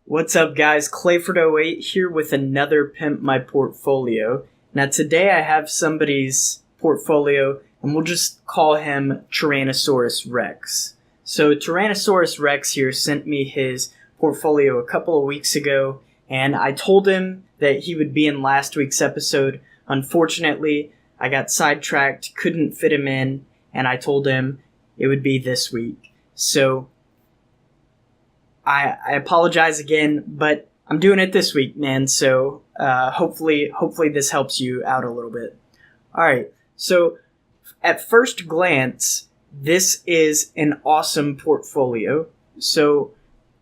What's up, guys? Clayford08 here with another Pimp My Portfolio. Now today I have somebody's portfolio and we'll just call him Tyrannosaurus Rex. So Tyrannosaurus Rex here sent me his portfolio a couple of weeks ago and I told him that he would be in last week's episode. Unfortunately, I got sidetracked, couldn't fit him in, and I told him it would be this week. So I apologize again, but I'm doing it this week, man. So hopefully this helps you out a little bit. All right. So at first glance, this is an awesome portfolio. So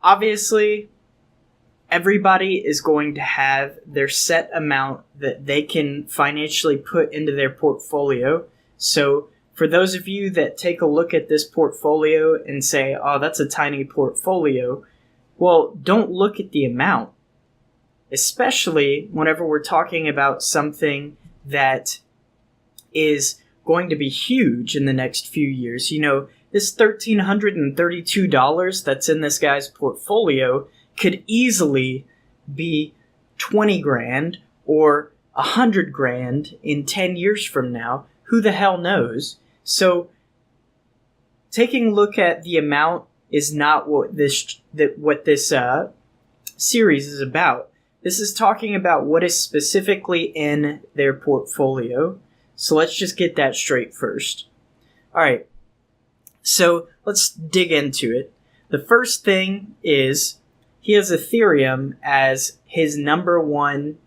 obviously, everybody is going to have their set amount that they can financially put into their portfolio. So for those of you that take a look at this portfolio and say, oh, that's a tiny portfolio, well, don't look at the amount, especially whenever we're talking about something that is going to be huge in the next few years. You know, this $1,332 that's in this guy's portfolio could easily be 20 grand or 100 grand in 10 years from now. Who the hell knows? So taking a look at the amount is not what this series is about. This is talking about what is specifically in their portfolio. So let's just get that straight first. All right. So let's dig into it. The first thing is he has Ethereum as his number one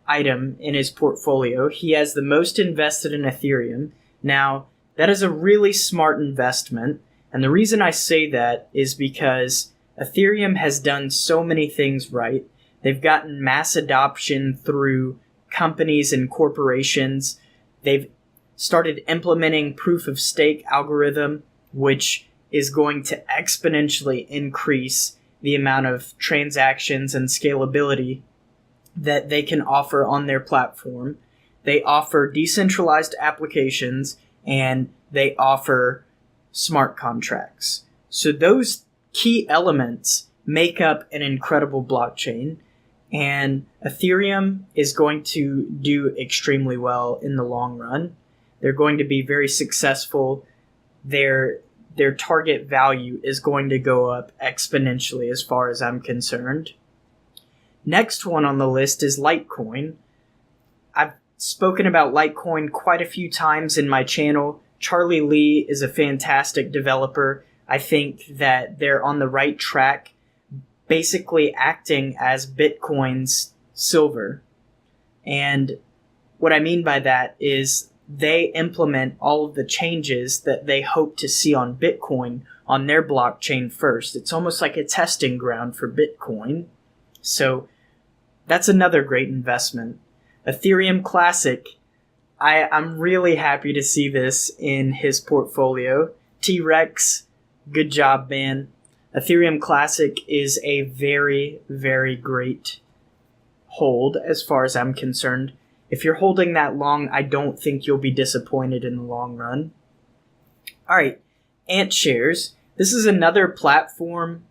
item in his portfolio. He has the most invested in Ethereum. Now, that is a really smart investment. And the reason I say that is because Ethereum has done so many things right. They've gotten mass adoption through companies and corporations. They've started implementing proof of stake algorithm, which is going to exponentially increase the amount of transactions and scalability that they can offer on their platform. They offer decentralized applications and they offer smart contracts. So those key elements make up an incredible blockchain, and Ethereum is going to do extremely well in the long run. They're going to be very successful. Their target value is going to go up exponentially as far as I'm concerned. Next one on the list is Litecoin. I've spoken about Litecoin quite a few times in my channel. Charlie Lee is a fantastic developer. I think that they're on the right track, basically acting as Bitcoin's silver. And what I mean by that is they implement all of the changes that they hope to see on Bitcoin on their blockchain first. It's almost like a testing ground for Bitcoin. So that's another great investment. Ethereum Classic. I'm really happy to see this in his portfolio. T-Rex, good job, man. Ethereum Classic is a very, very great hold as far as I'm concerned. If you're holding that long, I don't think you'll be disappointed in the long run. All right, Ant Shares. This is another platform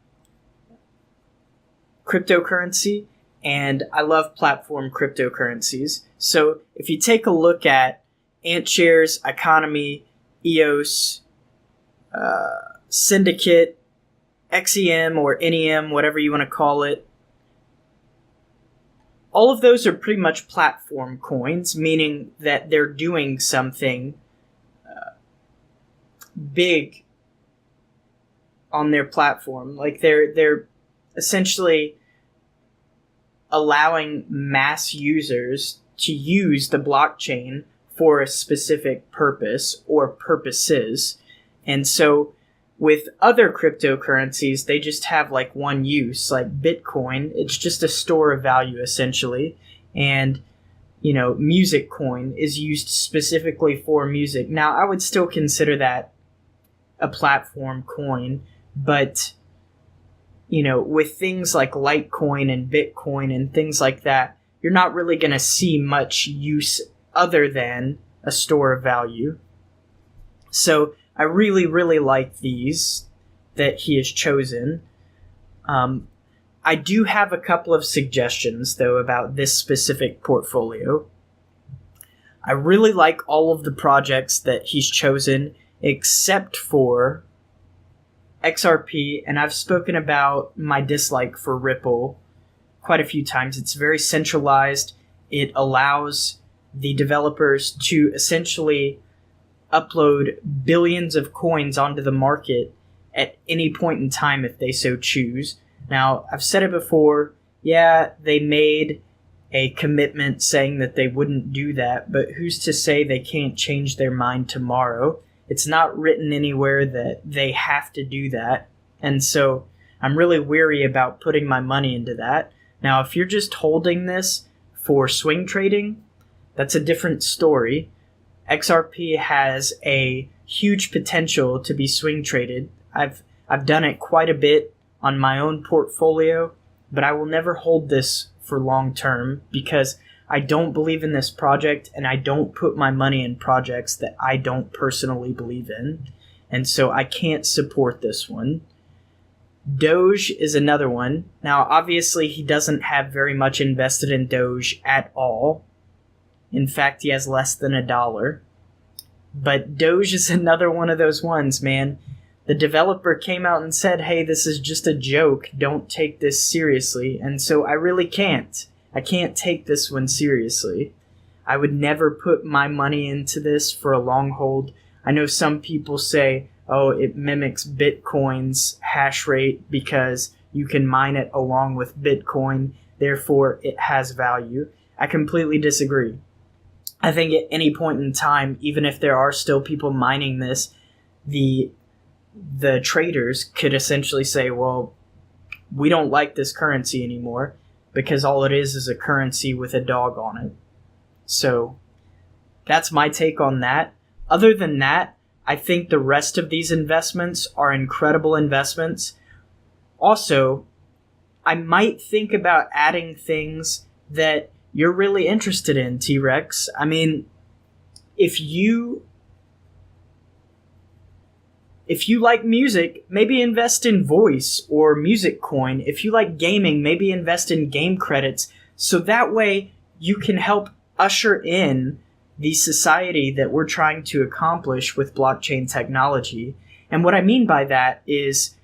cryptocurrency, and I love platform cryptocurrencies. So if you take a look at Ant Shares, Economy, EOS, Syndicate, XEM or NEM, whatever you want to call it, all of those are pretty much platform coins, meaning that they're doing something big on their platform. Like they're essentially allowing mass users to use the blockchain for a specific purpose or purposes. And so with other cryptocurrencies, they just have like one use, like Bitcoin. It's just a store of value essentially. And, you know, Music Coin is used specifically for music. Now, I would still consider that a platform coin, but, you know, with things like Litecoin and Bitcoin and things like that, you're not really going to see much use other than a store of value. So I really, really like these that he has chosen. I do have a couple of suggestions, though, about this specific portfolio. I really like all of the projects that he's chosen, except for XRP, and I've spoken about my dislike for Ripple quite a few times. It's very centralized. It allows the developers to essentially upload billions of coins onto the market at any point in time if they so choose. Now, I've said it before, yeah, they made a commitment saying that they wouldn't do that, but who's to say they can't change their mind tomorrow? It's not written anywhere that they have to do that, and so I'm really weary about putting my money into that. Now, if you're just holding this for swing trading, that's a different story. XRP has a huge potential to be swing traded. I've done it quite a bit on my own portfolio, but I will never hold this for long term because I don't believe in this project, and I don't put my money in projects that I don't personally believe in, and so I can't support this one. Doge is another one. Now, obviously, he doesn't have very much invested in Doge at all. In fact, he has less than $1. But Doge is another one of those ones, man. The developer came out and said, hey, this is just a joke. Don't take this seriously. And so I really can't. I can't take this one seriously. I would never put my money into this for a long hold. I know some people say, oh, it mimics Bitcoin's hash rate because you can mine it along with Bitcoin. Therefore, it has value. I completely disagree. I think at any point in time, even if there are still people mining this, the traders could essentially say, well, we don't like this currency anymore because all it is a currency with a dog on it. So that's my take on that. Other than that, I think the rest of these investments are incredible investments. Also, I might think about adding things that you're really interested in, T-Rex. I mean, if you like music, maybe invest in Voice or Music Coin. If you like gaming, maybe invest in game credits. So that way you can help usher in the society that we're trying to accomplish with blockchain technology. And what I mean by that is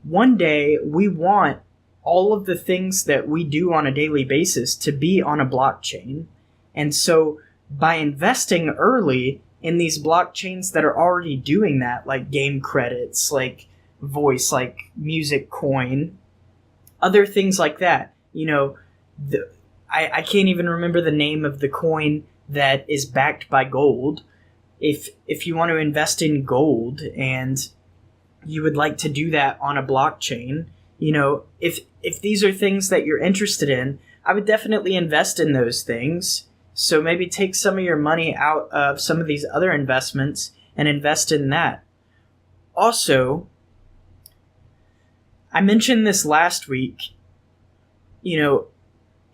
one day we want all of the things that we do on a daily basis to be on a blockchain. And so by investing early in these blockchains that are already doing that, like game credits, like Voice, like Music Coin, other things like that, you know, I can't even remember the name of the coin that is backed by gold. If you want to invest in gold and you would like to do that on a blockchain, you know, if these are things that you're interested in, I would definitely invest in those things. So maybe take some of your money out of some of these other investments and invest in that. Also, I mentioned this last week, you know,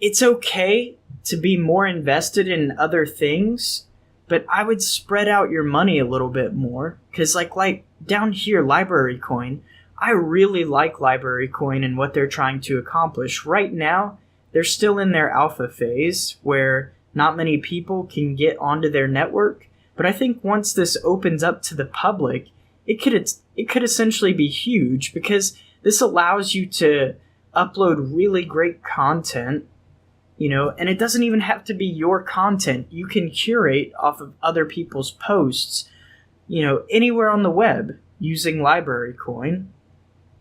it's okay to be more invested in other things, but I would spread out your money a little bit more. Because like down here, Library Coin, I really like Library Coin and what they're trying to accomplish. Right now, they're still in their alpha phase where not many people can get onto their network. But I think once this opens up to the public, it could essentially be huge because this allows you to upload really great content, you know, and it doesn't even have to be your content. You can curate off of other people's posts, you know, anywhere on the web using Library Coin.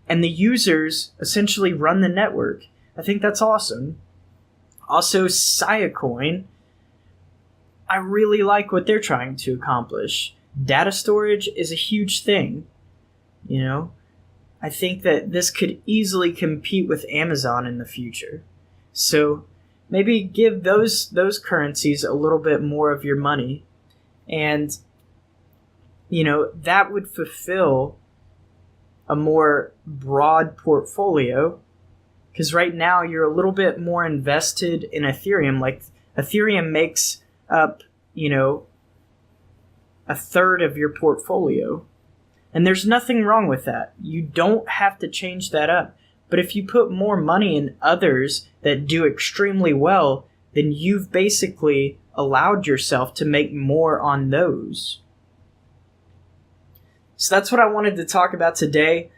And the users essentially run the network. I think that's awesome. Also, Coin, I really like what they're trying to accomplish. Data storage is a huge thing, you know. I think that this could easily compete with Amazon in the future. So maybe give those currencies a little bit more of your money. And, you know, that would fulfill a more broad portfolio. Because right now you're a little bit more invested in Ethereum. Like Ethereum makes up, you know, a third of your portfolio. And there's nothing wrong with that. You don't have to change that up. But if you put more money in others that do extremely well, then you've basically allowed yourself to make more on those. So that's what I wanted to talk about today.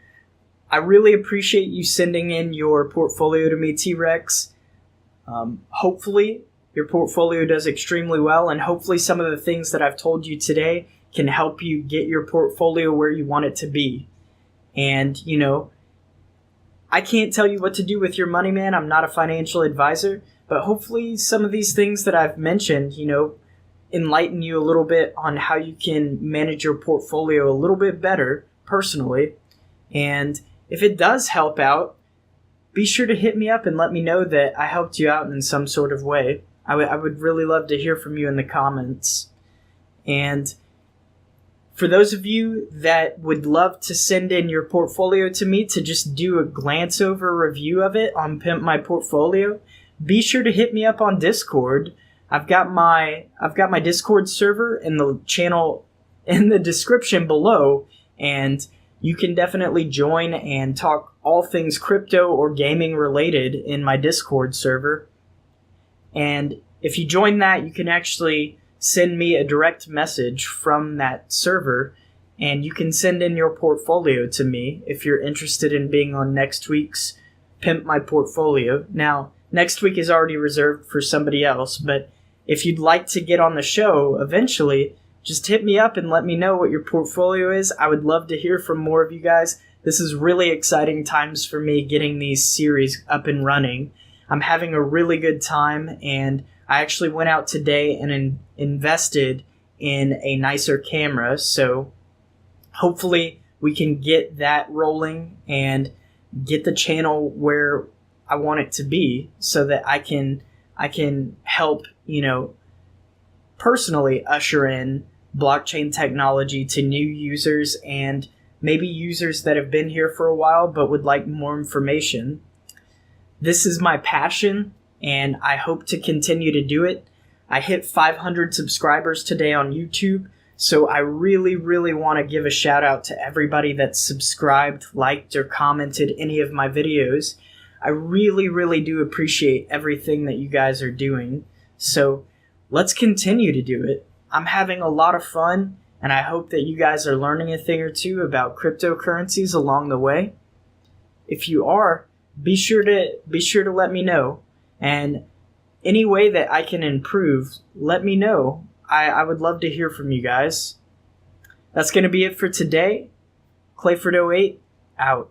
I really appreciate you sending in your portfolio to me, T-Rex. Hopefully your portfolio does extremely well, and hopefully some of the things that I've told you today can help you get your portfolio where you want it to be. And, I can't tell you what to do with your money, man. I'm not a financial advisor, but hopefully some of these things that I've mentioned, enlighten you a little bit on how you can manage your portfolio a little bit better personally. And if it does help out, be sure to hit me up and let me know that I helped you out in some sort of way. I would really love to hear from you in the comments. And for those of you that would love to send in your portfolio to me to just do a glance over review of it on Pimp My Portfolio, be sure to hit me up on Discord. I've got my Discord server in the channel in the description below, and you can definitely join and talk all things crypto or gaming related in my Discord server. And if you join that, you can actually send me a direct message from that server, and you can send in your portfolio to me if you're interested in being on next week's Pimp My Portfolio. Now, next week is already reserved for somebody else, but if you'd like to get on the show eventually, just hit me up and let me know what your portfolio is. I would love to hear from more of you guys. This is really exciting times for me getting these series up and running. I'm having a really good time, and I actually went out today and invested in a nicer camera, so hopefully we can get that rolling and get the channel where I want it to be so that I can help, personally usher in blockchain technology to new users and maybe users that have been here for a while but would like more information. This is my passion, and I hope to continue to do it. I hit 500 subscribers today on YouTube, so I really, really want to give a shout out to everybody that's subscribed, liked, or commented any of my videos. I really, really do appreciate everything that you guys are doing, so let's continue to do it. I'm having a lot of fun, and I hope that you guys are learning a thing or two about cryptocurrencies along the way. If you are, be sure to let me know. And any way that I can improve, let me know. I would love to hear from you guys. That's going to be it for today. Clayford08, out.